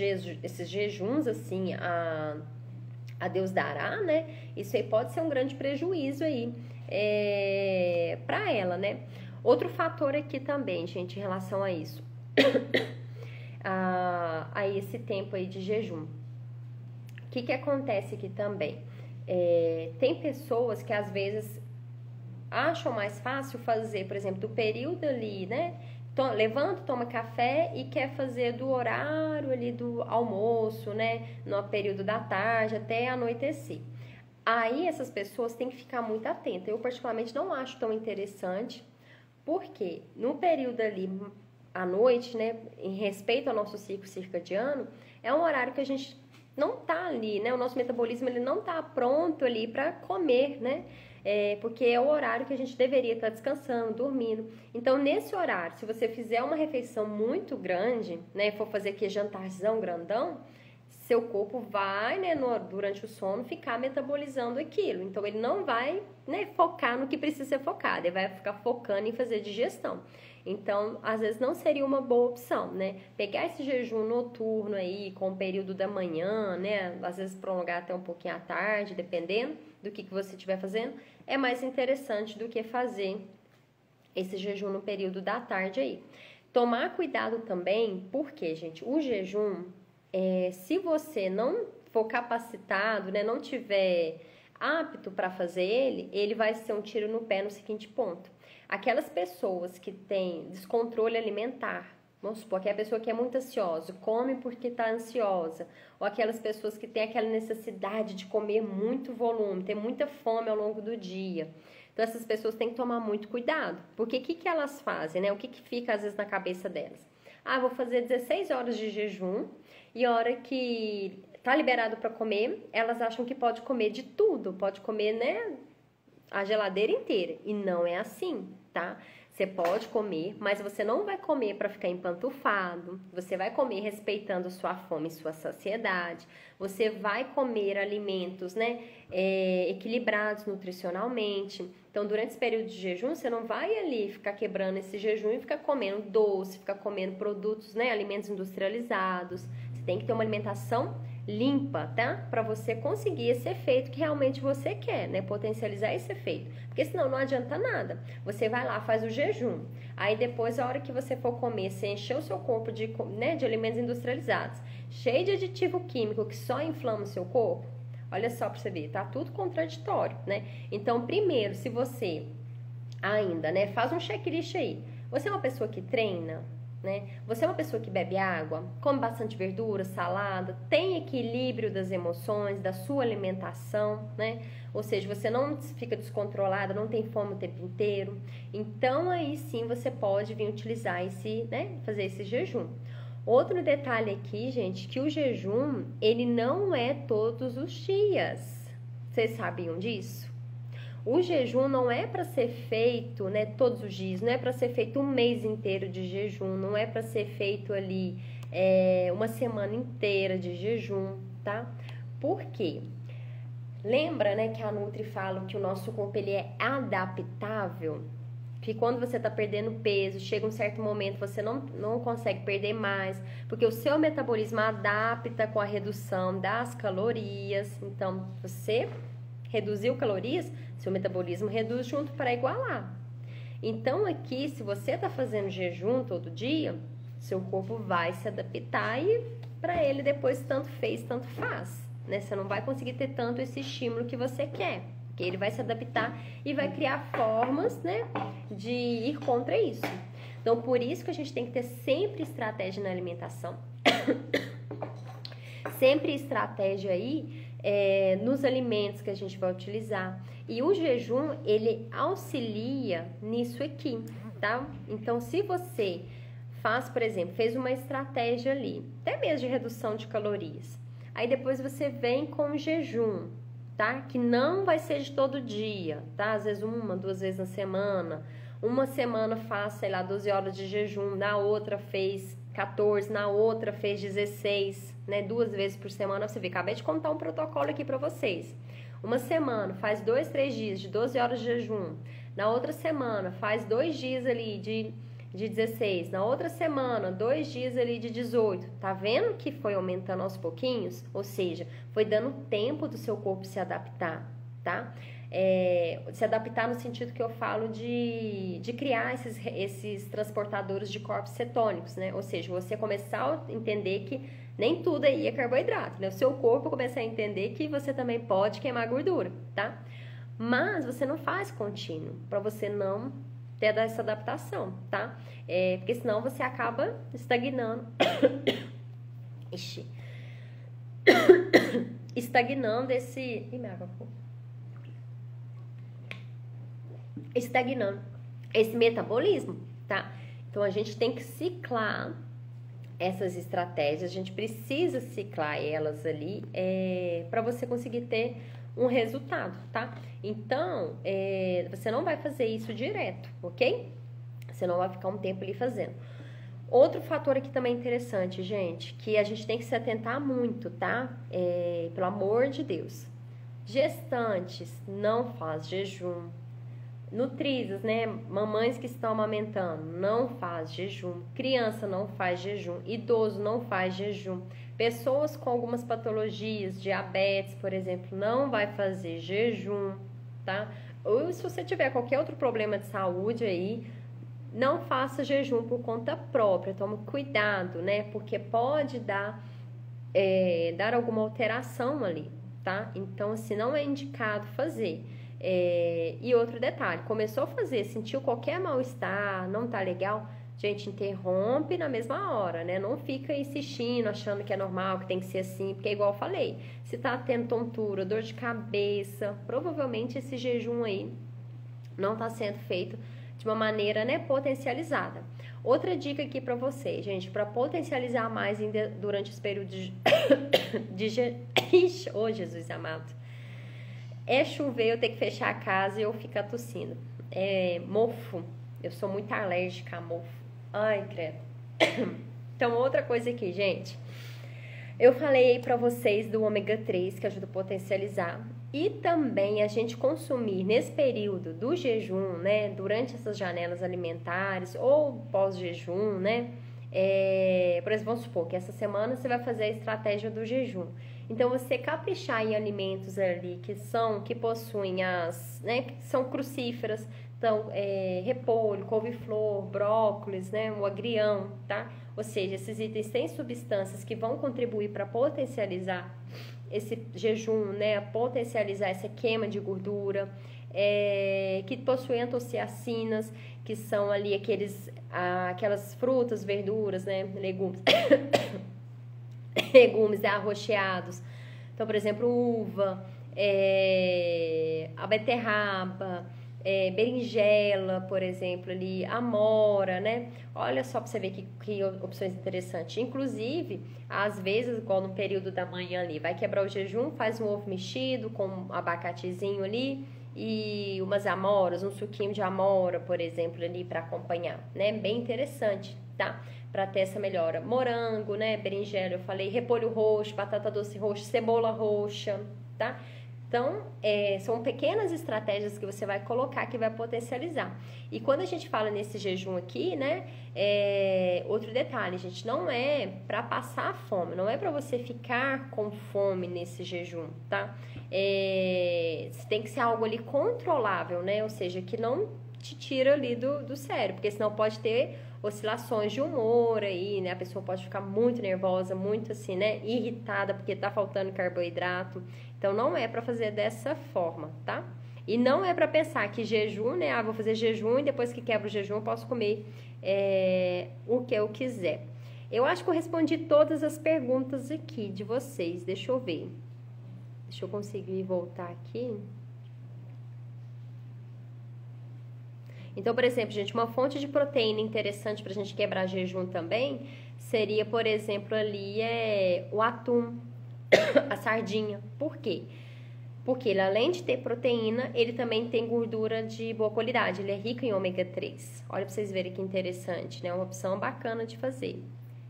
Speaker 1: jejuns assim, a Deus dará, né? Isso aí pode ser um grande prejuízo aí para ela, né? Outro fator aqui também, gente, em relação a isso, a esse tempo aí de jejum. O que acontece aqui também? Tem pessoas que às vezes acham mais fácil fazer, por exemplo, do período ali, né? Levanta, toma café e quer fazer do horário ali do almoço, né? No período da tarde até anoitecer. Aí essas pessoas têm que ficar muito atentas. Eu particularmente não acho tão interessante, porque no período ali à noite, né? Em respeito ao nosso ciclo circadiano, é um horário que a gente não tá ali, né? O nosso metabolismo ele não tá pronto ali para comer, né? Porque é o horário que a gente deveria estar descansando, dormindo. Então, nesse horário, se você fizer uma refeição muito grande, né? For fazer aqui jantarzão grandão, seu corpo vai, né? Durante o sono, ficar metabolizando aquilo. Então, ele não vai, né? Focar no que precisa ser focado. Ele vai ficar focando em fazer digestão. Então, às vezes não seria uma boa opção, né? Pegar esse jejum noturno aí, com o período da manhã, né? Às vezes prolongar até um pouquinho à tarde, dependendo do que você estiver fazendo, é mais interessante do que fazer esse jejum no período da tarde aí. Tomar cuidado também, porque, gente, o jejum, se você não for capacitado, né? Não tiver apto para fazer ele vai ser um tiro no pé no seguinte ponto. Aquelas pessoas que têm descontrole alimentar, vamos supor que é a pessoa que é muito ansiosa, come porque está ansiosa, ou aquelas pessoas que têm aquela necessidade de comer muito volume, ter muita fome ao longo do dia. Então, essas pessoas têm que tomar muito cuidado, porque o que elas fazem, né? O que fica às vezes na cabeça delas? Ah, vou fazer 16 horas de jejum e a hora que tá liberado para comer, elas acham que pode comer de tudo, pode comer, né, a geladeira inteira. E não é assim, tá? Você pode comer, mas você não vai comer para ficar empantufado. Você vai comer respeitando sua fome e sua saciedade. Você vai comer alimentos, né, equilibrados nutricionalmente. Então, durante esse período de jejum, você não vai ali ficar quebrando esse jejum e ficar comendo doce, ficar comendo produtos, né, alimentos industrializados. Você tem que ter uma alimentação limpa, tá? Para você conseguir esse efeito que realmente você quer, né? Potencializar esse efeito. Porque senão não adianta nada. Você vai lá, faz o jejum. Aí depois, a hora que você for comer, você encher o seu corpo de, né, de alimentos industrializados, cheio de aditivo químico que só inflama o seu corpo. Olha só pra você ver, tá tudo contraditório, né? Então, primeiro, se você ainda, né, faz um checklist aí. Você é uma pessoa que treina? Né? Você é uma pessoa que bebe água, come bastante verdura, salada, tem equilíbrio das emoções, da sua alimentação, né? Ou seja, você não fica descontrolada, não tem fome o tempo inteiro. Então, aí sim você pode vir utilizar esse, né? Fazer esse jejum. Outro detalhe aqui, gente, que o jejum, ele não é todos os dias. Vocês sabiam disso? O jejum não é para ser feito, né, todos os dias, não é para ser feito um mês inteiro de jejum, não é para ser feito ali uma semana inteira de jejum, tá? Por quê? Lembra, né, que a Nutri fala que o nosso corpo ele é adaptável? Que quando você está perdendo peso, chega um certo momento você não consegue perder mais, porque o seu metabolismo adapta com a redução das calorias. Então, você reduziu calorias, seu metabolismo reduz junto para igualar. Então aqui, se você está fazendo jejum todo dia, seu corpo vai se adaptar e para ele depois tanto fez, tanto faz, né? Você não vai conseguir ter tanto esse estímulo que você quer, porque ele vai se adaptar e vai criar formas, né, de ir contra isso. Então por isso que a gente tem que ter sempre estratégia na alimentação, sempre estratégia aí nos alimentos que a gente vai utilizar. E o jejum, ele auxilia nisso aqui, tá? Então, se você faz, por exemplo, fez uma estratégia ali, até mesmo de redução de calorias, aí depois você vem com o jejum, tá? Que não vai ser de todo dia, tá? Às vezes 1, 2 vezes na semana. Uma semana faz, sei lá, 12 horas de jejum, na outra fez 14, na outra fez 16, né? 2 vezes por semana. Você vê, acabei de contar um protocolo aqui pra vocês. Uma semana faz 2, 3 dias de 12 horas de jejum. Na outra semana faz 2 dias ali de 16. Na outra semana, 2 dias ali de 18. Tá vendo que foi aumentando aos pouquinhos? Ou seja, foi dando tempo do seu corpo se adaptar, tá? Se adaptar no sentido que eu falo de criar esses transportadores de corpos cetônicos, né? Ou seja, você começar a entender que nem tudo aí é carboidrato, né? O seu corpo começar a entender que você também pode queimar gordura, tá? Mas você não faz contínuo, para você não ter essa adaptação, tá? Porque senão você acaba estagnando. Ixi. Estagnando esse... Ih, minha água. Estagnando esse metabolismo, tá? Então a gente tem que ciclar essas estratégias, a gente precisa ciclar elas ali para você conseguir ter um resultado, tá? Então você não vai fazer isso direto, ok? Você não vai ficar um tempo ali fazendo. Outro fator aqui também interessante, gente, que a gente tem que se atentar muito, tá? Pelo amor de Deus, gestantes não faz jejum. Nutrizas, né? Mamães que estão amamentando, não faz jejum. Criança não faz jejum. Idoso não faz jejum. Pessoas com algumas patologias, diabetes, por exemplo, não vai fazer jejum, tá? Ou se você tiver qualquer outro problema de saúde aí, não faça jejum por conta própria. Tome cuidado, né? Porque pode dar alguma alteração ali, tá? Então, assim, não é indicado fazer. E outro detalhe, começou a fazer, sentiu qualquer mal-estar, não tá legal, gente, interrompe na mesma hora, né? Não fica insistindo, achando que é normal, que tem que ser assim, porque é igual eu falei, se tá tendo tontura, dor de cabeça, provavelmente esse jejum aí não tá sendo feito de uma maneira, né, potencializada. Outra dica aqui pra vocês, gente, pra potencializar mais durante esse período Ixi, ô Jesus amado. É chover, eu ter que fechar a casa e eu ficar tossindo. Mofo. Eu sou muito alérgica a mofo. Ai, credo. Então, outra coisa aqui, gente. Eu falei aí pra vocês do ômega 3, que ajuda a potencializar. E também a gente consumir nesse período do jejum, né? Durante essas janelas alimentares ou pós-jejum, né? Por exemplo, vamos supor que essa semana você vai fazer a estratégia do jejum. Então, você caprichar em alimentos ali que possuem né, que são crucíferas, então, repolho, couve-flor, brócolis, né, o agrião, tá? Ou seja, esses itens têm substâncias que vão contribuir para potencializar esse jejum, né, potencializar essa queima de gordura, que possuem antociacinas, que são ali aquelas frutas, verduras, né, legumes arroxeados. Então, por exemplo, uva, a beterraba, berinjela, por exemplo, ali, amora, né? Olha só para você ver que opções interessantes. Inclusive, às vezes, igual no período da manhã ali, vai quebrar o jejum, faz um ovo mexido com um abacatezinho ali e umas amoras, um suquinho de amora, por exemplo, ali para acompanhar, né? Bem interessante, tá? Para ter essa melhora. Morango, né? Berinjela, eu falei, repolho roxo, batata doce roxa, cebola roxa, tá? Então, são pequenas estratégias que você vai colocar que vai potencializar. E quando a gente fala nesse jejum aqui, né? Outro detalhe, gente, não é para passar fome, não é para você ficar com fome nesse jejum, tá? Tem que ser algo ali controlável, né? Ou seja, que não te tira ali do sério, porque senão pode ter oscilações de humor aí, né? A pessoa pode ficar muito nervosa, muito assim, né? Irritada porque tá faltando carboidrato. Então, não é para fazer dessa forma, tá? E não é para pensar que jejum, né? Vou fazer jejum e depois que quebra o jejum eu posso comer o que eu quiser. Eu acho que eu respondi todas as perguntas aqui de vocês. Deixa eu ver. Deixa eu conseguir voltar aqui. Então, por exemplo, gente, uma fonte de proteína interessante para a gente quebrar jejum também seria, por exemplo, ali o atum, a sardinha. Por quê? Porque ele, além de ter proteína, ele também tem gordura de boa qualidade. Ele é rico em ômega 3. Olha para vocês verem que interessante, né? Uma opção bacana de fazer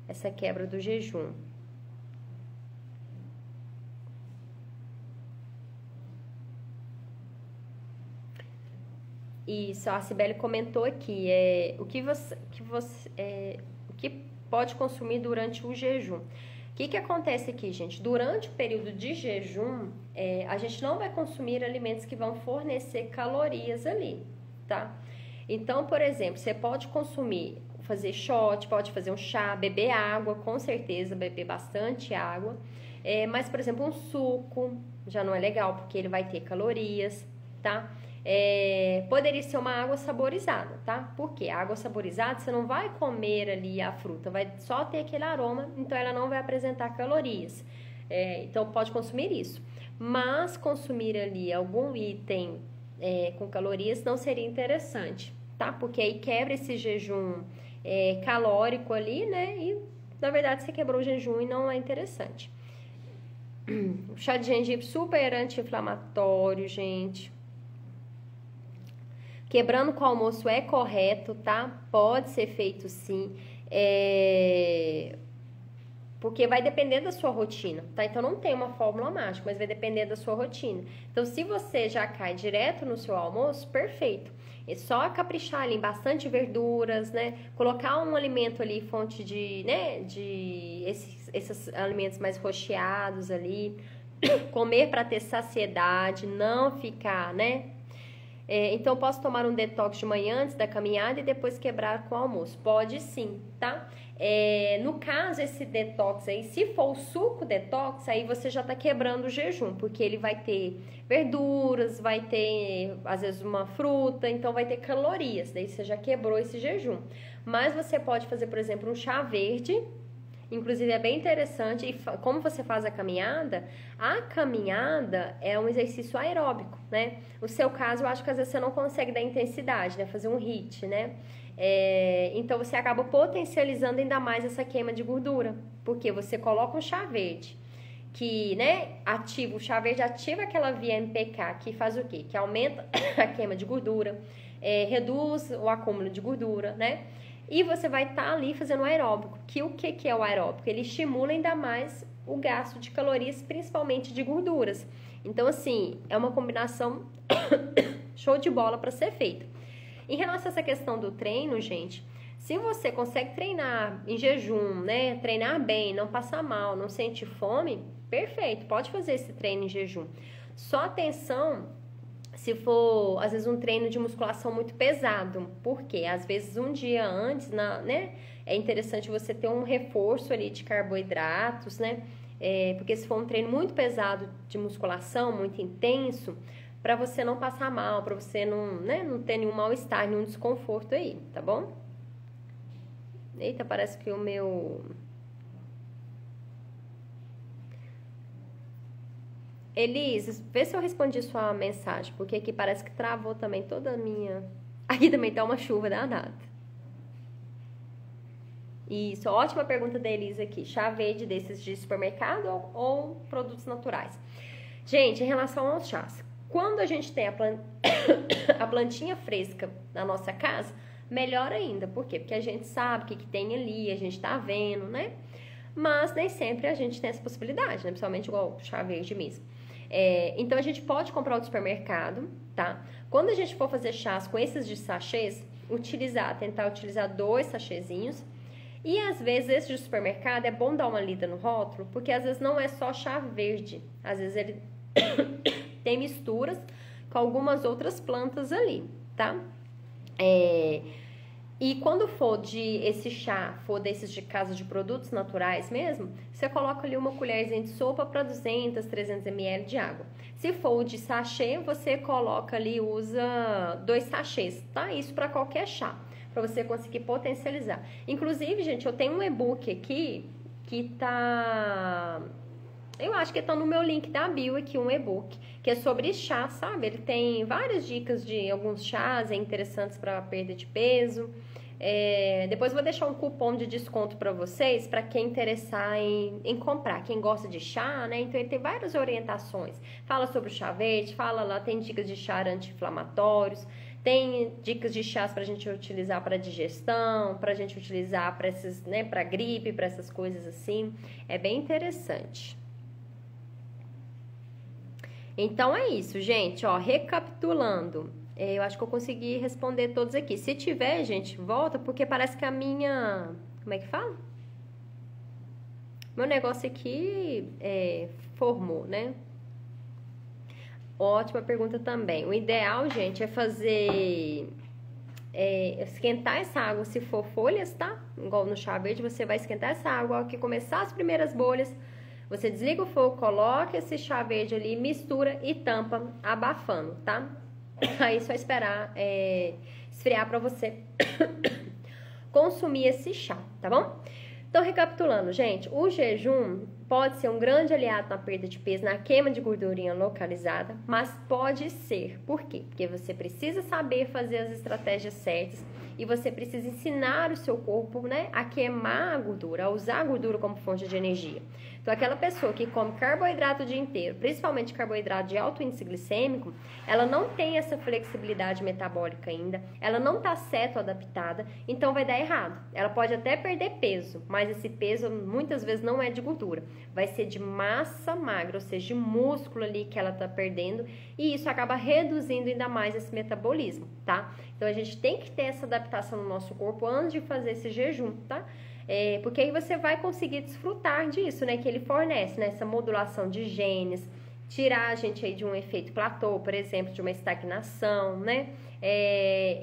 Speaker 1: essa quebra do jejum. Isso, a Cibele comentou aqui, o que pode consumir durante o jejum. O que acontece aqui, gente? Durante o período de jejum, a gente não vai consumir alimentos que vão fornecer calorias ali, tá? Então, por exemplo, você pode fazer shot, pode fazer um chá, beber água, com certeza, beber bastante água. Mas, por exemplo, um suco já não é legal, porque ele vai ter calorias, tá? Poderia ser uma água saborizada, tá? Porque a água saborizada você não vai comer ali a fruta, vai só ter aquele aroma, então ela não vai apresentar calorias. Então pode consumir isso. Mas consumir ali algum item com calorias não seria interessante, tá? Porque aí quebra esse jejum calórico ali, né? E na verdade você quebrou o jejum e não é interessante. O chá de gengibre super anti-inflamatório, gente. Quebrando com o almoço é correto, tá? Pode ser feito sim, porque vai depender da sua rotina, tá? Então não tem uma fórmula mágica, mas vai depender da sua rotina. Então se você já cai direto no seu almoço, perfeito. É só caprichar ali em bastante verduras, né? Colocar um alimento ali, fonte esses alimentos mais recheados ali. Comer para ter saciedade, não ficar, né? Então, eu posso tomar um detox de manhã antes da caminhada e depois quebrar com o almoço? Pode sim, tá? No caso, esse detox aí, se for o suco detox, aí você já tá quebrando o jejum, porque ele vai ter verduras, vai ter, às vezes, uma fruta, então vai ter calorias, daí você já quebrou esse jejum. Mas você pode fazer, por exemplo, um chá verde. Inclusive é bem interessante, e como você faz a caminhada é um exercício aeróbico, né? No seu caso, eu acho que às vezes você não consegue dar intensidade, né? Fazer um HIIT, né? Então você acaba potencializando ainda mais essa queima de gordura, porque você coloca um chá verde, que, né, o chá verde ativa aquela via MPK, que faz o quê? Que aumenta a queima de gordura, reduz o acúmulo de gordura, né? E você vai estar ali fazendo o aeróbico. O que é o aeróbico? Ele estimula ainda mais o gasto de calorias, principalmente de gorduras. Então, assim, é uma combinação show de bola para ser feita. Em relação a essa questão do treino, gente, se você consegue treinar em jejum, né? Treinar bem, não passar mal, não sentir fome, perfeito, pode fazer esse treino em jejum. Só atenção se for, às vezes, um treino de musculação muito pesado, porque às vezes um dia antes, né, é interessante você ter um reforço ali de carboidratos, né, porque se for um treino muito pesado de musculação, muito intenso, para você não passar mal, para você não ter nenhum mal-estar, nenhum desconforto aí, tá bom? Eita, parece que o meu... Elis, vê se eu respondi sua mensagem, porque aqui parece que travou também toda a minha... Aqui também tá uma chuva danada. Isso, ótima pergunta da Elis aqui. Chá verde desses de supermercado ou produtos naturais? Gente, em relação aos chás, quando a gente tem a plantinha fresca na nossa casa, melhor ainda. Por quê? Porque a gente sabe o que tem ali, a gente tá vendo, né? Mas nem sempre a gente tem essa possibilidade, né? Principalmente igual o chá verde mesmo. Então a gente pode comprar do supermercado, tá? Quando a gente for fazer chás com esses de sachês, tentar utilizar 2 sachêzinhos. E às vezes esse de supermercado é bom dar uma lida no rótulo, porque às vezes não é só chá verde, às vezes ele tem misturas com algumas outras plantas ali, tá? E quando for esse chá, for desses de casa de produtos naturais mesmo, você coloca ali uma colherzinha de sopa para 200, 300 ml de água. Se for o de sachê, você coloca ali, usa 2 sachês, tá? Isso para qualquer chá, para você conseguir potencializar. Inclusive, gente, eu tenho um e-book aqui que tá... Eu acho que tá no meu link da bio aqui, um e-book, que é sobre chá, sabe? Ele tem várias dicas de alguns chás interessantes para perda de peso. Depois eu vou deixar um cupom de desconto para vocês, para quem interessar em comprar, quem gosta de chá, né? Então ele tem várias orientações. Fala sobre o chá verde, fala lá, tem dicas de chá anti-inflamatórios, tem dicas de chás pra gente utilizar para digestão, pra gente utilizar para esses, né, para gripe, para essas coisas assim. É bem interessante. Então é isso, gente, ó, recapitulando, eu acho que eu consegui responder todos aqui. Se tiver, gente, volta, porque parece que a minha, como é que fala? Meu negócio aqui formou, né? Ótima pergunta também. O ideal, gente, é fazer, esquentar essa água, se for folhas, tá? Igual no chá verde, você vai esquentar essa água, ao que começar as primeiras bolhas, você desliga o fogo, coloca esse chá verde ali, mistura e tampa, abafando, tá? Aí é só esperar esfriar pra você consumir esse chá, tá bom? Então, recapitulando, gente, o jejum pode ser um grande aliado na perda de peso, na queima de gordurinha localizada, mas pode ser. Por quê? Porque você precisa saber fazer as estratégias certas e você precisa ensinar o seu corpo, né, a queimar a gordura, a usar a gordura como fonte de energia. Então, aquela pessoa que come carboidrato o dia inteiro, principalmente carboidrato de alto índice glicêmico, ela não tem essa flexibilidade metabólica ainda, ela não está ceto-adaptada, então vai dar errado. Ela pode até perder peso, mas esse peso muitas vezes não é de gordura, vai ser de massa magra, ou seja, de músculo ali que ela está perdendo, e isso acaba reduzindo ainda mais esse metabolismo, tá? Então, a gente tem que ter essa adaptação no nosso corpo antes de fazer esse jejum, tá? Porque aí você vai conseguir desfrutar disso, né? Que ele fornece, né? Essa modulação de genes, tirar a gente aí de um efeito platô, por exemplo, de uma estagnação, né?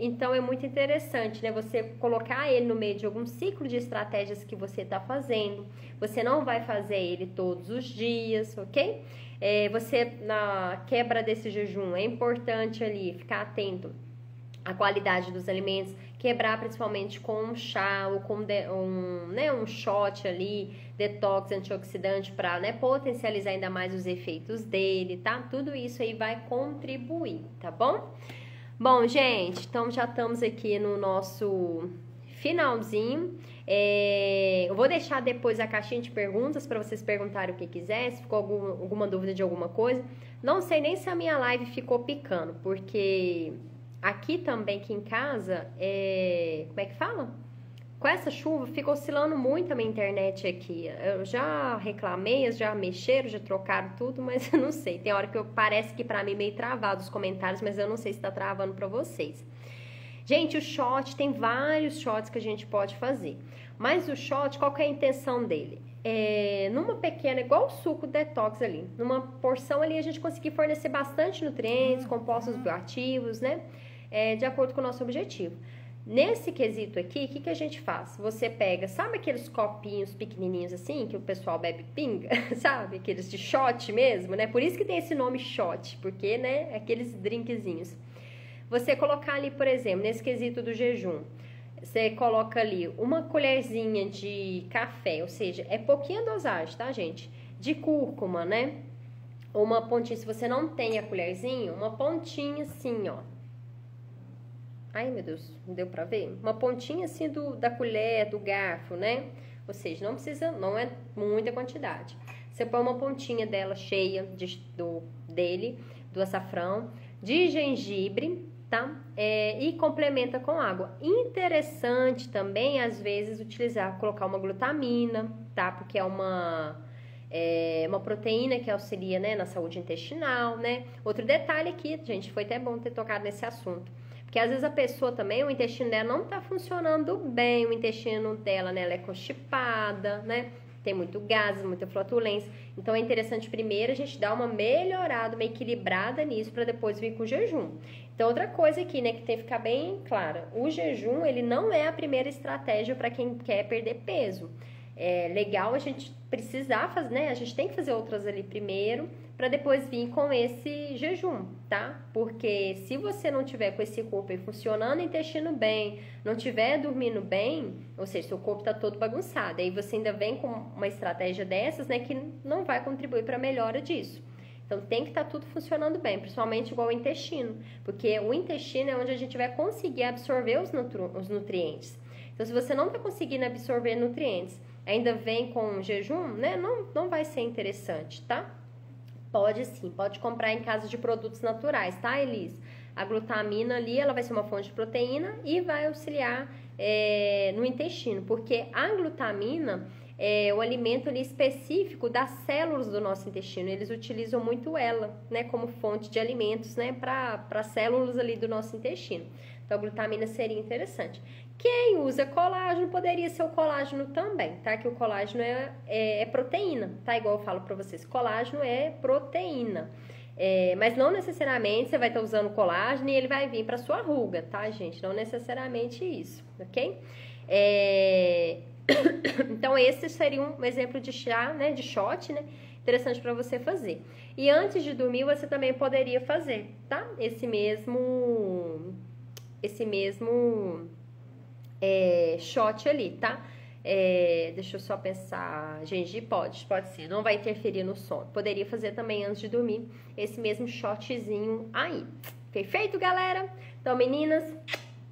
Speaker 1: Então é muito interessante, né? Você colocar ele no meio de algum ciclo de estratégias que você está fazendo. Você não vai fazer ele todos os dias, ok? Você, na quebra desse jejum, é importante ali ficar atento à qualidade dos alimentos, quebrar principalmente com um chá ou com um shot ali, detox antioxidante para, né, potencializar ainda mais os efeitos dele, tá? Tudo isso aí vai contribuir, tá bom? Bom, gente, então já estamos aqui no nosso finalzinho. Eu vou deixar depois a caixinha de perguntas para vocês perguntarem o que quiser, se ficou alguma dúvida de alguma coisa. Não sei nem se a minha live ficou picando, porque aqui também, aqui em casa, como é que fala? Com essa chuva, fica oscilando muito a minha internet aqui. Eu já reclamei, já mexeram, já trocaram tudo, mas eu não sei. Tem hora que parece que pra mim meio travado os comentários, mas eu não sei se tá travando pra vocês. Gente, o shot, tem vários shots que a gente pode fazer. Mas o shot, qual que é a intenção dele? Numa pequena, igual o suco detox ali, numa porção ali a gente conseguir fornecer bastante nutrientes, compostos bioativos, né? De acordo com o nosso objetivo. Nesse quesito aqui, o que a gente faz? Você pega, sabe aqueles copinhos pequenininhos assim, que o pessoal bebe pinga, sabe? Aqueles de shot mesmo, né? Por isso que tem esse nome shot, porque, né, aqueles drinkzinhos. Você colocar ali, por exemplo, nesse quesito do jejum, você coloca ali uma colherzinha de café, ou seja, é pouquinha dosagem, tá, gente? De cúrcuma, né? Uma pontinha, se você não tem a colherzinha, uma pontinha assim, ó. Ai, meu Deus, não deu pra ver? Uma pontinha assim da colher, do garfo, né? Ou seja, não é muita quantidade. Você põe uma pontinha dela cheia do açafrão, de gengibre, tá? E complementa com água. Interessante também, às vezes, colocar uma glutamina, tá? Porque é uma proteína que auxilia, né, na saúde intestinal, né? Outro detalhe aqui, gente, foi até bom ter tocado nesse assunto. Porque às vezes a pessoa também, o intestino dela não tá funcionando bem, o intestino dela, né, ela é constipada, né, tem muito gás, muita flatulência. Então é interessante primeiro a gente dar uma melhorada, uma equilibrada nisso para depois vir com o jejum. Então outra coisa aqui, né, que tem que ficar bem clara, o jejum, ele não é a primeira estratégia para quem quer perder peso. É legal a gente precisar fazer, né, a gente tem que fazer outras ali primeiro, para depois vir com esse jejum, tá? Porque se você não tiver com esse corpo aí funcionando, intestino bem, não tiver dormindo bem, ou seja, seu corpo tá todo bagunçado, aí você ainda vem com uma estratégia dessas, né, que não vai contribuir para a melhora disso. Então tem que estar tudo funcionando bem, principalmente igual o intestino, porque o intestino é onde a gente vai conseguir absorver os nutrientes. Então se você não tá conseguindo absorver nutrientes, ainda vem com jejum, né, não vai ser interessante, tá? Pode sim, pode comprar em casa de produtos naturais, tá, Elis? A glutamina ali, ela vai ser uma fonte de proteína e vai auxiliar no intestino, porque a glutamina é o alimento ali específico das células do nosso intestino. Eles utilizam muito ela, né, como fonte de alimentos, né, para células ali do nosso intestino. Então, a glutamina seria interessante. Quem usa colágeno, poderia ser o colágeno também, tá? Que o colágeno é proteína, tá? Igual eu falo pra vocês, colágeno é proteína. Mas não necessariamente você vai estar usando colágeno e ele vai vir pra sua ruga, tá, gente? Não necessariamente isso, ok? Então, esse seria um exemplo de chá, né? De shot, né? Interessante pra você fazer. E antes de dormir, você também poderia fazer, tá? Esse mesmo shot ali, tá? Deixa eu só pensar. Gengibre pode ser, não vai interferir no sono. Poderia fazer também antes de dormir esse mesmo shotzinho aí. Perfeito, galera? Então, meninas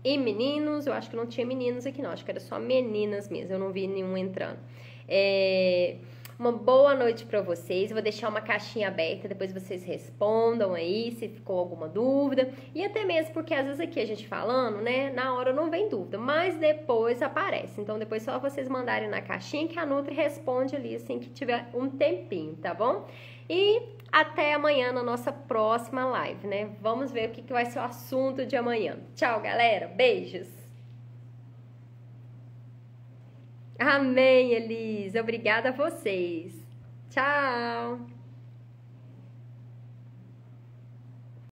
Speaker 1: e meninos, eu acho que não tinha meninos aqui não, acho que era só meninas mesmo, eu não vi nenhum entrando. Uma boa noite pra vocês, vou deixar uma caixinha aberta, depois vocês respondam aí se ficou alguma dúvida, e até mesmo porque às vezes aqui a gente falando, né, na hora não vem dúvida, mas depois aparece, então depois só vocês mandarem na caixinha que a Nutri responde ali assim que tiver um tempinho, tá bom? E até amanhã na nossa próxima live, né? Vamos ver o que vai ser o assunto de amanhã. Tchau, galera, beijos! Amém, Elis. Obrigada a vocês. Tchau.